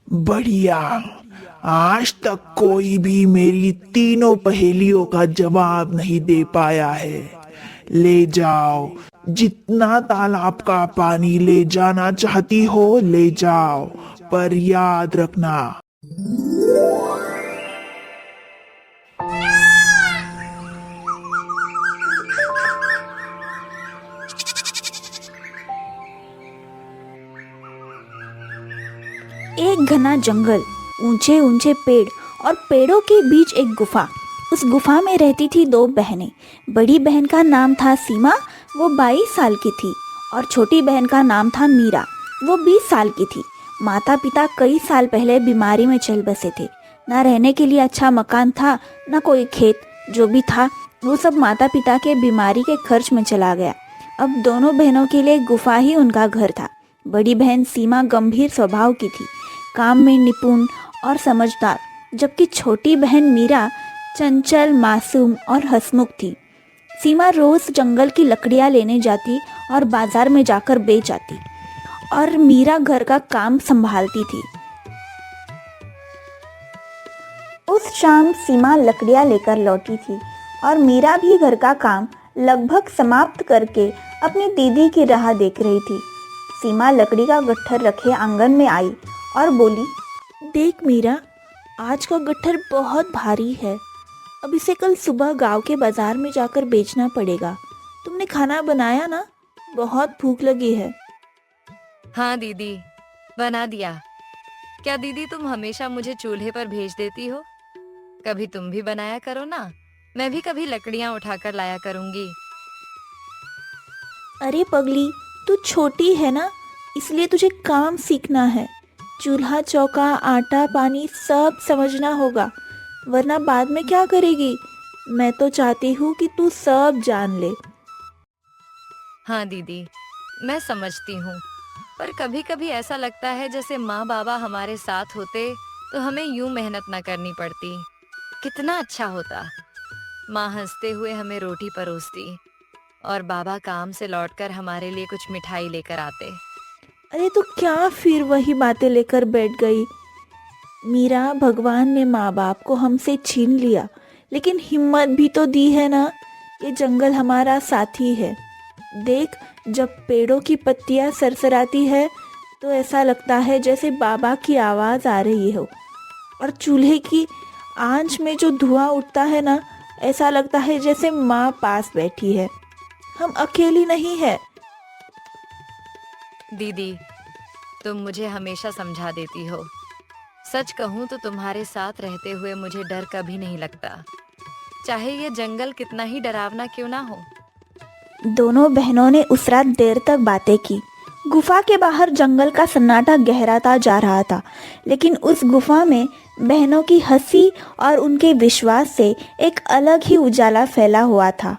बढ़िया। आज तक कोई भी मेरी तीनों पहेलियों का जवाब नहीं दे पाया है। ले जाओ, जितना तालाब का पानी ले जाना चाहती हो ले जाओ, पर याद रखना। एक घना जंगल, ऊंचे ऊंचे पेड़ और पेड़ों के बीच एक गुफा। उस गुफा में रहती थी दो बहनें। बड़ी बहन का नाम था सीमा, वो 22 साल की थी, और छोटी बहन का नाम था मीरा, वो 20 साल की थी। माता पिता कई साल पहले बीमारी में चल बसे थे। ना रहने के लिए अच्छा मकान था, ना कोई खेत। जो भी था वो सब माता पिता के बीमारी के खर्च में चला गया। अब दोनों बहनों के लिए गुफा ही उनका घर था। बड़ी बहन सीमा गंभीर स्वभाव की थी, काम में निपुण और समझदार, जबकि छोटी बहन मीरा चंचल, मासूम और हंसमुख थी। सीमा रोज जंगल की लकड़ियां लेने जाती और बाजार में जाकर बेच आती, और मीरा घर का काम संभालती थी। उस शाम सीमा लकड़ियां लेकर लौटी थी और मीरा भी घर का काम लगभग समाप्त करके अपनी दीदी की राह देख रही थी। सीमा लकड़ी का गट्ठर रखे आंगन में आई और बोली, देख मीरा, आज का गट्ठर बहुत भारी है। अब इसे कल सुबह गांव के बाजार में जाकर बेचना पड़ेगा। तुमने खाना बनाया ना? बहुत भूख लगी है। हाँ दीदी, बना दिया। क्या दीदी तुम हमेशा मुझे चूल्हे पर भेज देती हो? कभी तुम भी बनाया करो ना, मैं भी कभी लकड़ियां उठाकर लाया करूंगी। अरे पगली, तू छोटी है ना, इसलिए तुझे काम सीखना है। चूल्हा चौका, आटा पानी सब समझना होगा, वरना बाद में क्या करेगी। मैं तो चाहती हूँ कि तू सब जान ले। हाँ दीदी, मैं समझती हूँ, पर कभी कभी ऐसा लगता है जैसे माँ बाबा हमारे साथ होते तो हमें यूं मेहनत न करनी पड़ती। कितना अच्छा होता। माँ हंसते हुए हमें रोटी परोसती और बाबा काम से लौटकर हमारे लिए कुछ मिठाई लेकर आते। अरे तू क्या फिर वही बातें लेकर बैठ गई? मीरा, भगवान ने माँ बाप को हमसे छीन लिया, लेकिन हिम्मत भी तो दी है ना। ये जंगल हमारा साथी है। देख, जब पेड़ों की पत्तियां सरसराती है तो ऐसा लगता है जैसे बाबा की आवाज आ रही हो, और चूल्हे की आंच में जो धुआं उठता है ना, ऐसा लगता है जैसे माँ पास बैठी है। हम अकेली नहीं है। दीदी, तुम मुझे हमेशा समझा देती हो। सच कहूँ तो तुम्हारे साथ रहते हुए मुझे डर कभी नहीं लगता, चाहे ये जंगल कितना ही डरावना क्यों ना हो। दोनों बहनों ने उस रात देर तक बातें की। गुफा के बाहर जंगल का सन्नाटा गहराता जा रहा था, लेकिन उस गुफा में बहनों की हंसी और उनके विश्वास से एक अलग ही उजाला फैला हुआ था।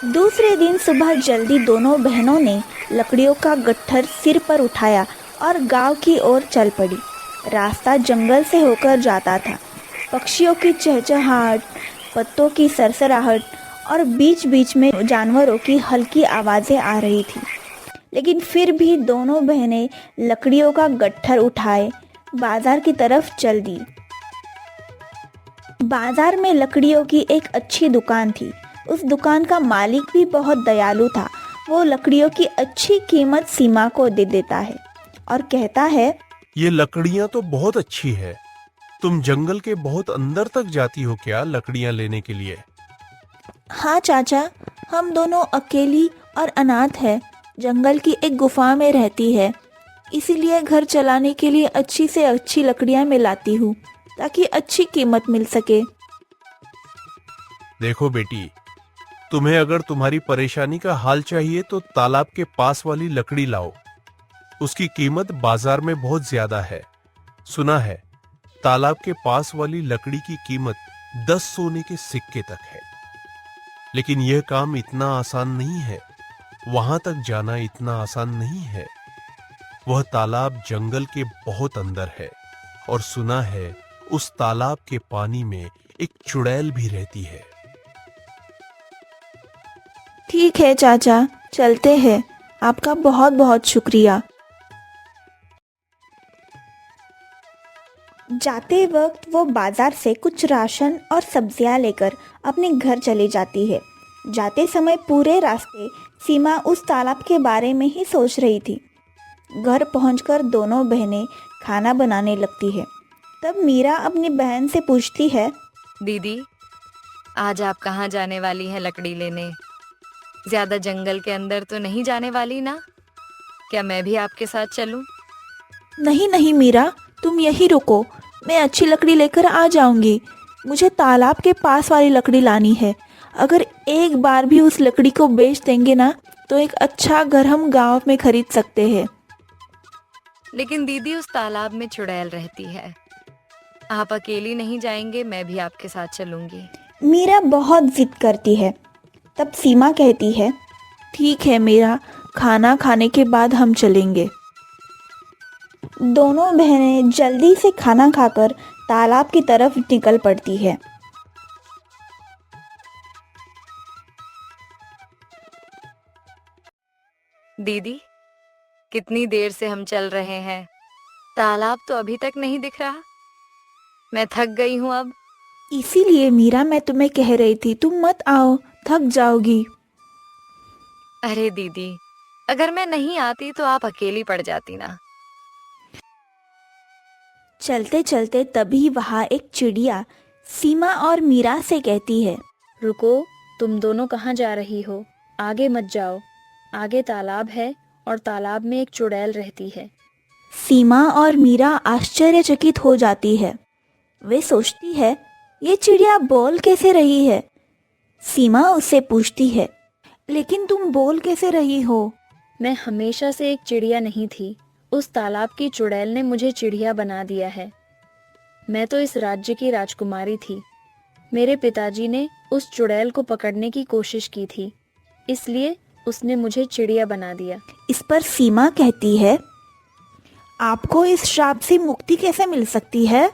दूसरे दिन सुबह जल्दी दोनों बहनों ने लकड़ियों का गट्ठर सिर पर उठाया और गांव की ओर चल पड़ी। रास्ता जंगल से होकर जाता था। पक्षियों की चहचहाहट, पत्तों की सरसराहट और बीच बीच में जानवरों की हल्की आवाज़ें आ रही थी, लेकिन फिर भी दोनों बहनें लकड़ियों का गट्ठर उठाए बाजार की तरफ चल दी। बाजार में लकड़ियों की एक अच्छी दुकान थी। उस दुकान का मालिक भी बहुत दयालु था। वो लकड़ियों की अच्छी कीमत सीमा को दे देता है और कहता है, ये लकड़ियां तो बहुत अच्छी है। तुम जंगल के बहुत अंदर तक जाती हो क्या लकड़ियां लेने के लिए? हाँ चाचा, हम दोनों अकेली और अनाथ है, जंगल की एक गुफा में रहती है, इसीलिए घर चलाने के लिए अच्छी से अच्छी लकड़ियां मैं लाती हूँ ताकि अच्छी कीमत मिल सके। देखो बेटी, तुम्हें अगर तुम्हारी परेशानी का हाल चाहिए तो तालाब के पास वाली लकड़ी लाओ। उसकी कीमत बाजार में बहुत ज्यादा है। सुना है तालाब के पास वाली लकड़ी की कीमत 10 सोने के सिक्के तक है। लेकिन यह काम इतना आसान नहीं है। वहां तक जाना इतना आसान नहीं है। वह तालाब जंगल के बहुत अंदर है, और सुना है उस तालाब के पानी में एक चुड़ैल भी रहती है। ठीक है चाचा, चलते हैं। आपका बहुत बहुत शुक्रिया। जाते वक्त वो बाजार से कुछ राशन और सब्जियां लेकर अपने घर चली जाती है। जाते समय पूरे रास्ते सीमा उस तालाब के बारे में ही सोच रही थी। घर पहुंचकर दोनों बहनें खाना बनाने लगती है। तब मीरा अपनी बहन से पूछती है, दीदी, आज आप कहाँ जाने वाली हैं लकड़ी लेने? ज्यादा जंगल के अंदर तो नहीं जाने वाली ना? क्या मैं भी आपके साथ चलूं? नहीं नहीं मीरा, तुम यहीं रुको, मैं अच्छी लकड़ी लेकर आ जाऊंगी। मुझे तालाब के पास वाली लकड़ी लानी है। अगर एक बार भी उस लकड़ी को बेच देंगे ना, तो एक अच्छा घर हम गांव में खरीद सकते हैं। लेकिन दीदी, उस तालाब में चुड़ैल रहती है। आप अकेली नहीं जाएंगे, मैं भी आपके साथ चलूंगी। मीरा बहुत जिद करती है। तब सीमा कहती है, ठीक है मीरा, खाना खाने के बाद हम चलेंगे। दोनों बहनें जल्दी से खाना खाकर तालाब की तरफ निकल पड़ती है। दीदी, कितनी देर से हम चल रहे हैं, तालाब तो अभी तक नहीं दिख रहा। मैं थक गई हूँ अब। इसीलिए मीरा मैं तुम्हें कह रही थी, तुम मत आओ, थक जाओगी। अरे दीदी, अगर मैं नहीं आती तो आप अकेली पड़ जाती ना। चलते चलते तभी वहाँ एक चिड़िया सीमा और मीरा से कहती है, रुको, तुम दोनों कहाँ जा रही हो? आगे मत जाओ, आगे तालाब है और तालाब में एक चुड़ैल रहती है। सीमा और मीरा आश्चर्यचकित हो जाती है। वे सोचती है, ये चिड़िया बोल कैसे रही है? सीमा उससे पूछती है, लेकिन तुम बोल कैसे रही हो? मैं हमेशा से एक चिड़िया नहीं थी, उस तालाब की चुड़ैल ने मुझे चिड़िया बना दिया है। मैं तो इस राज्य की राजकुमारी थी। मेरे पिताजी ने उस चुड़ैल को पकड़ने की कोशिश की थी, इसलिए उसने मुझे चिड़िया बना दिया। इस पर सीमा कहती है, आपको इस श्राप से मुक्ति कैसे मिल सकती है?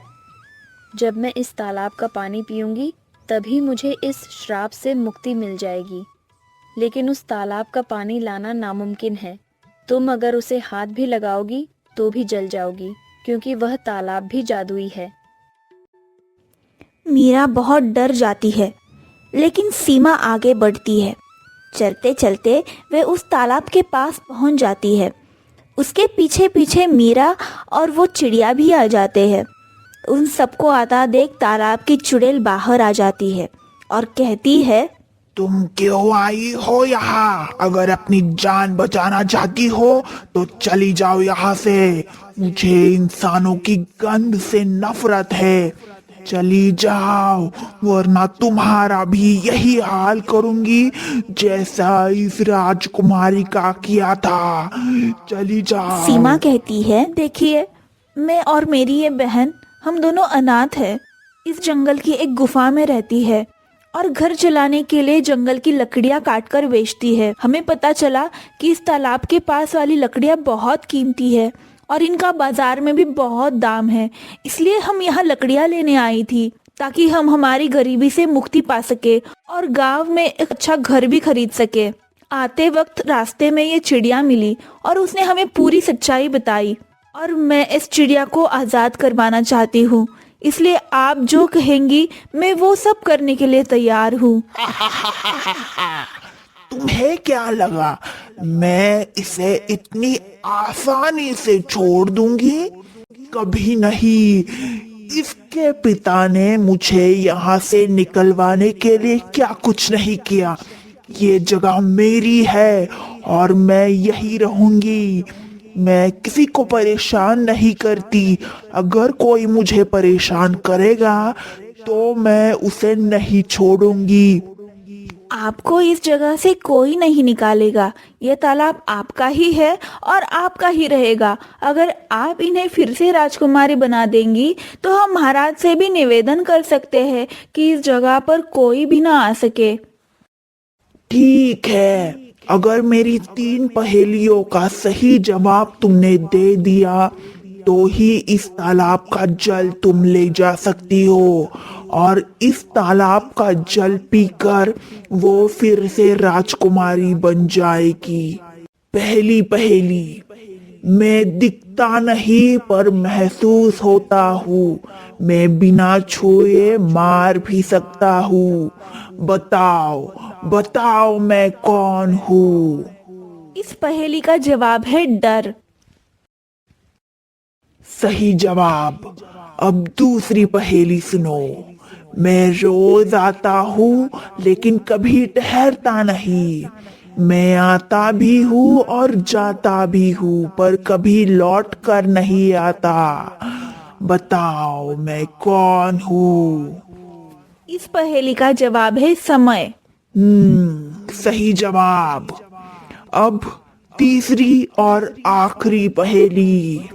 जब मैं इस तालाब का पानी पीऊंगी तभी मुझे इस श्राप से मुक्ति मिल जाएगी। लेकिन उस तालाब का पानी लाना नामुमकिन है। तुम अगर उसे हाथ भी लगाओगी तो भी जल जाओगी, क्योंकि वह तालाब भी जादुई है। मीरा बहुत डर जाती है, लेकिन सीमा आगे बढ़ती है। चलते चलते वे उस तालाब के पास पहुंच जाती है। उसके पीछे पीछे मीरा और वो चिड़िया भी आ जाते हैं। उन सबको आता देख तालाब की चुड़ैल बाहर आ जाती है और कहती है, तुम क्यों आई हो यहाँ? अगर अपनी जान बचाना चाहती हो तो चली जाओ यहाँ से। मुझे इंसानों की गंध से नफरत है। चली जाओ, वरना तुम्हारा भी यही हाल करूंगी जैसा इस राजकुमारी का किया था। चली जाओ। सीमा कहती है, देखिए, मैं और मेरी ये बहन, हम दोनों अनाथ हैं। इस जंगल की एक गुफा में रहती है और घर चलाने के लिए जंगल की लकड़ियां काटकर बेचती है। हमें पता चला कि इस तालाब के पास वाली लकड़ियां बहुत कीमती है और इनका बाजार में भी बहुत दाम है। इसलिए हम यहाँ लकड़ियां लेने आई थी, ताकि हम हमारी गरीबी से मुक्ति पा सके और गांव में एक अच्छा घर भी खरीद सके। आते वक्त रास्ते में ये चिड़िया मिली और उसने हमें पूरी सच्चाई बताई और मैं इस चिड़िया को आज़ाद करवाना चाहती हूँ। इसलिए आप जो कहेंगी मैं वो सब करने के लिए तैयार हूँ। तुम्हें क्या लगा मैं इसे इतनी आसानी से छोड़ दूंगी? कभी नहीं। इसके पिता ने मुझे यहाँ से निकलवाने के लिए क्या कुछ नहीं किया। ये जगह मेरी है और मैं यही रहूंगी। मैं किसी को परेशान नहीं करती। अगर कोई मुझे परेशान करेगा तो मैं उसे नहीं छोड़ूंगी। आपको इस जगह से कोई नहीं निकालेगा। यह तालाब आपका ही है और आपका ही रहेगा। अगर आप इन्हें फिर से राजकुमारी बना देंगी तो हम महाराज से भी निवेदन कर सकते हैं कि इस जगह पर कोई भी ना आ सके। ठीक है, अगर मेरी 3 पहेलियों का सही जवाब तुमने दे दिया तो ही इस तालाब का जल तुम ले जा सकती हो और इस तालाब का जल पीकर वो फिर से राजकुमारी बन जाएगी। पहली पहेली, मैं दिखता नहीं पर महसूस होता हूँ, मैं बिना छुए मार भी सकता हूँ, बताओ बताओ मैं कौन हूँ। इस पहेली का जवाब है डर। सही जवाब। अब दूसरी पहेली सुनो। मैं रोज आता हूँ लेकिन कभी ठहरता नहीं, मैं आता भी हूँ और जाता भी हूँ पर कभी लौट कर नहीं आता, बताओ मैं कौन हूँ। इस पहेली का जवाब है समय। सही जवाब। अब तीसरी और आखिरी पहेली,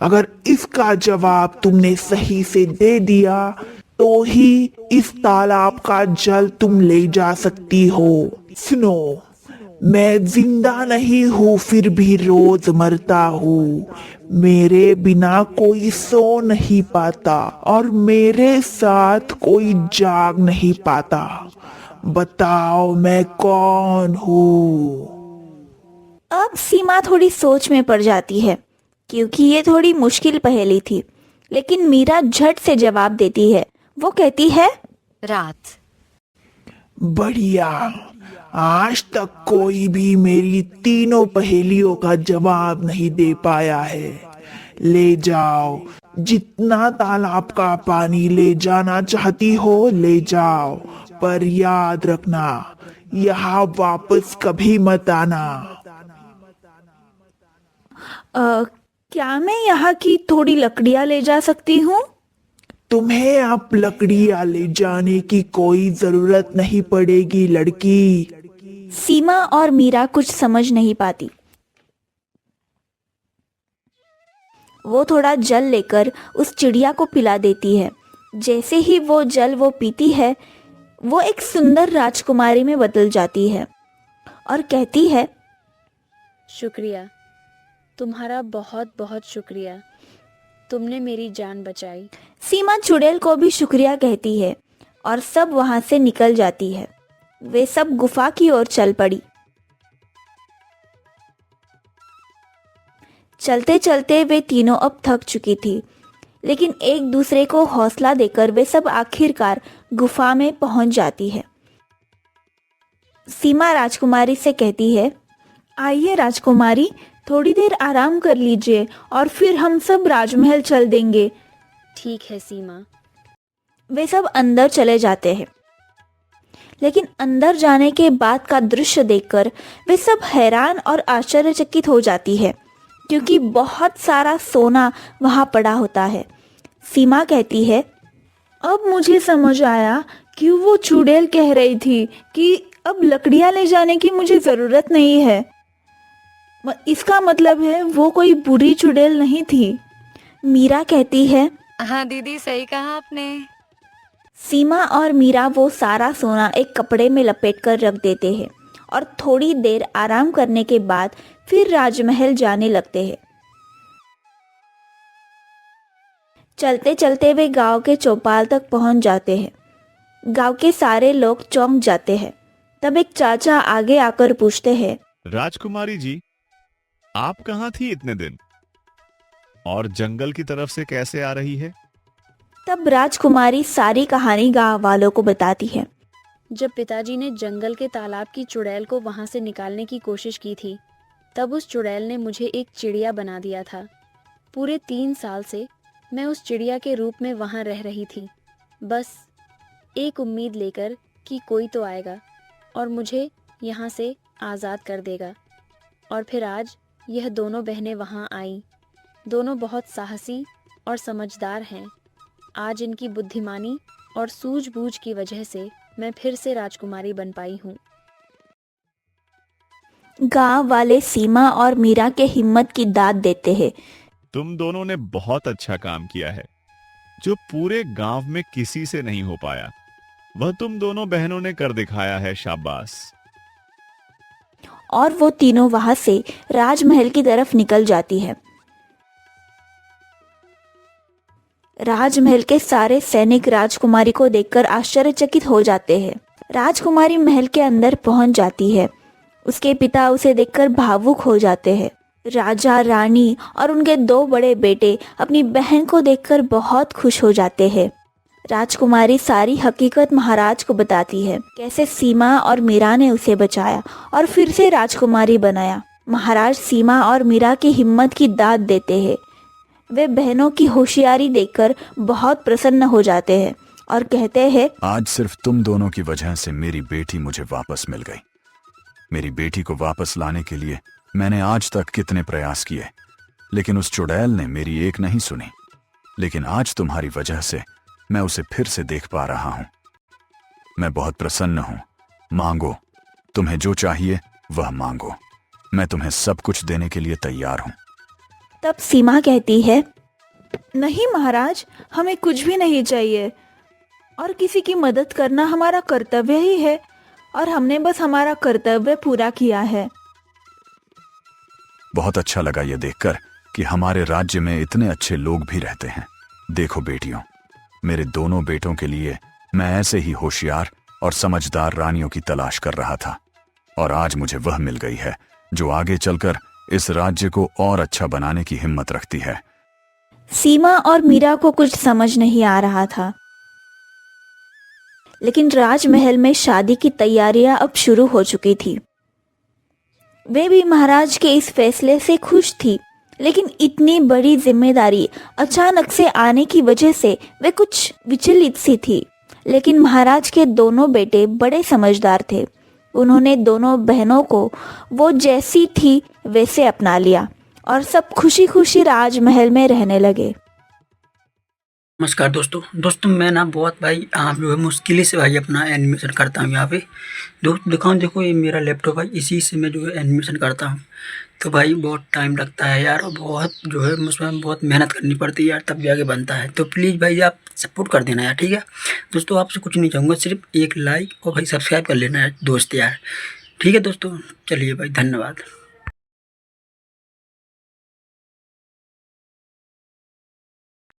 अगर इसका जवाब तुमने सही से दे दिया तो ही इस तालाब का जल तुम ले जा सकती हो। सुनो, मैं जिंदा नहीं हूँ फिर भी रोज मरता हूँ, मेरे बिना कोई सो नहीं पाता और मेरे साथ कोई जाग नहीं पाता, बताओ मैं कौन हूँ। अब सीमा थोड़ी सोच में पड़ जाती है क्योंकि ये थोड़ी मुश्किल पहेली थी, लेकिन मीरा झट से जवाब देती है। वो कहती है, रात। बढ़िया, आज तक कोई भी मेरी तीनों पहेलियों का जवाब नहीं दे पाया है। ले जाओ, जितना तालाब का पानी ले जाना चाहती हो ले जाओ, पर याद रखना यहाँ वापस कभी मत आना। क्या मैं यहाँ की थोड़ी लकड़ियाँ ले जा सकती हूँ? तुम्हें अब लकड़ियाँ ले जाने की कोई जरूरत नहीं पड़ेगी लड़की। सीमा और मीरा कुछ समझ नहीं पाती। वो थोड़ा जल लेकर उस चिड़िया को पिला देती है। जैसे ही वो जल वो पीती है, वो एक सुंदर राजकुमारी में बदल जाती है और कहती है, शुक्रिया, तुम्हारा बहुत बहुत शुक्रिया, तुमने मेरी जान बचाई। सीमा चुड़ैल को भी शुक्रिया कहती है और सब वहां से निकल जाती है। वे सब गुफा की ओर चल पड़ी। चलते चलते वे तीनों अब थक चुकी थी, लेकिन एक दूसरे को हौसला देकर वे सब आखिरकार गुफा में पहुंच जाती है। सीमा राजकुमारी से कहती है, आइए राजकुमारी, थोड़ी देर आराम कर लीजिए और फिर हम सब राजमहल चल देंगे। ठीक है सीमा। वे सब अंदर चले जाते हैं, लेकिन अंदर जाने के बाद का दृश्य देखकर वे सब हैरान और आश्चर्यचकित हो जाती है, क्योंकि बहुत सारा सोना वहां पड़ा होता है। सीमा कहती है, अब मुझे समझ आया क्यों वो चुड़ैल कह रही थी कि अब लकड़ियां ले जाने की मुझे जरूरत नहीं है। इसका मतलब है वो कोई बुरी चुड़ैल नहीं थी। मीरा कहती है, हाँ दीदी, सही कहा आपने। सीमा और मीरा वो सारा सोना एक कपड़े में लपेट कर रख देते हैं और थोड़ी देर आराम करने के बाद फिर राजमहल जाने लगते हैं। चलते चलते वे गांव के चौपाल तक पहुंच जाते हैं। गांव के सारे लोग चौंक जाते हैं। तब एक चाचा आगे आकर पूछते हैं, राजकुमारी जी, आप कहाँ थी इतने दिन और जंगल की तरफ से कैसे आ रही है? तब राजकुमारी सारी कहानी गांव वालों को बताती है। जब पिताजी ने जंगल के तालाब की चुड़ैल को वहां से निकालने की कोशिश की थी, तब उस चुड़ैल ने मुझे एक चिड़िया बना दिया था। पूरे 3 साल से मैं उस चिड़िया के रूप में वहां रह रही थी, बस एक उम्मीद लेकर कि कोई तो आएगा और मुझे यहाँ से आज़ाद कर देगा। और फिर आज यह दोनों बहनें वहां आईं। दोनों बहुत साहसी और समझदार हैं। आज इनकी बुद्धिमानी और सूझबूझ की वजह से मैं फिर से राजकुमारी बन पाई हूँ। गांव वाले सीमा और मीरा के हिम्मत की दाद देते हैं। तुम दोनों ने बहुत अच्छा काम किया है, जो पूरे गांव में किसी से नहीं हो पाया। वह तुम दोनों बहनों ने कर दिखाया है, शाबाश। और वो तीनों वहां से राजमहल की तरफ निकल जाती है। राजमहल के सारे सैनिक राजकुमारी को देखकर आश्चर्यचकित हो जाते हैं। राजकुमारी महल के अंदर पहुंच जाती है। उसके पिता उसे देखकर भावुक हो जाते हैं। राजा, रानी और उनके 2 बड़े बेटे अपनी बहन को देखकर बहुत खुश हो जाते हैं। राजकुमारी सारी हकीकत महाराज को बताती है, कैसे सीमा और मीरा ने उसे बचाया और फिर से राजकुमारी बनाया। महाराज सीमा और मीरा की हिम्मत की दाद देते हैं। वे बहनों की होशियारी देखकर बहुत प्रसन्न हो जाते हैं और कहते हैं, आज सिर्फ तुम दोनों की वजह से मेरी बेटी मुझे वापस मिल गई। मेरी बेटी को वापस लाने के लिए मैंने आज तक कितने प्रयास किए, लेकिन उस चुड़ैल ने मेरी एक नहीं सुनी। लेकिन आज तुम्हारी वजह से मैं उसे फिर से देख पा रहा हूं। मैं बहुत प्रसन्न हूं। मांगो, तुम्हें जो चाहिए वह मांगो। मैं तुम्हें सब कुछ देने के लिए तैयार हूं। तब सीमा कहती है, नहीं महाराज, हमें कुछ भी नहीं चाहिए और किसी की मदद करना हमारा कर्तव्य ही है और हमने बस हमारा कर्तव्य पूरा किया है। बहुत अच्छा लगा ये देखकर कि हमारे राज्य में इतने अच्छे लोग भी रहते हैं। देखो बेटियों, मेरे दोनों बेटों के लिए मैं ऐसे ही होशियार और समझदार रानियों की तलाश कर रहा था और आज मुझे वह मिल गई है जो आगे चलकर इस राज्य को और अच्छा बनाने की हिम्मत रखती है। सीमा और मीरा को कुछ समझ नहीं आ रहा था, लेकिन राजमहल में शादी की तैयारियां अब शुरू हो चुकी थी। वे भी महाराज के इस फैसले से खुश थी, लेकिन इतनी बड़ी जिम्मेदारी अचानक से आने की वजह से वे कुछ विचलित सी थी। लेकिन महाराज के दोनों बेटे बड़े समझदार थे। उन्होंने दोनों बहनों को वो जैसी थी वैसे अपना लिया और सब खुशी खुशी राजमहल में रहने लगे। नमस्कार दोस्तों मैं ना बहुत भाई जो है मुश्किल से भाई अपना एनिमेशन करता हूँ यहाँ पे। दिखाऊँ, देखो ये मेरा लैपटॉप है, इसी से मैं जो है एनिमेशन करता हूँ। तो भाई बहुत टाइम लगता है यार और बहुत जो है उसमें बहुत मेहनत करनी पड़ती है यार, तब जाके बनता है। तो प्लीज़ भाई आप सपोर्ट कर देना यार, ठीक है दोस्तों। आपसे कुछ नहीं चाहूँगा, सिर्फ एक लाइक और भाई सब्सक्राइब कर लेना है दोस्त यार, ठीक है दोस्तों। चलिए भाई, धन्यवाद।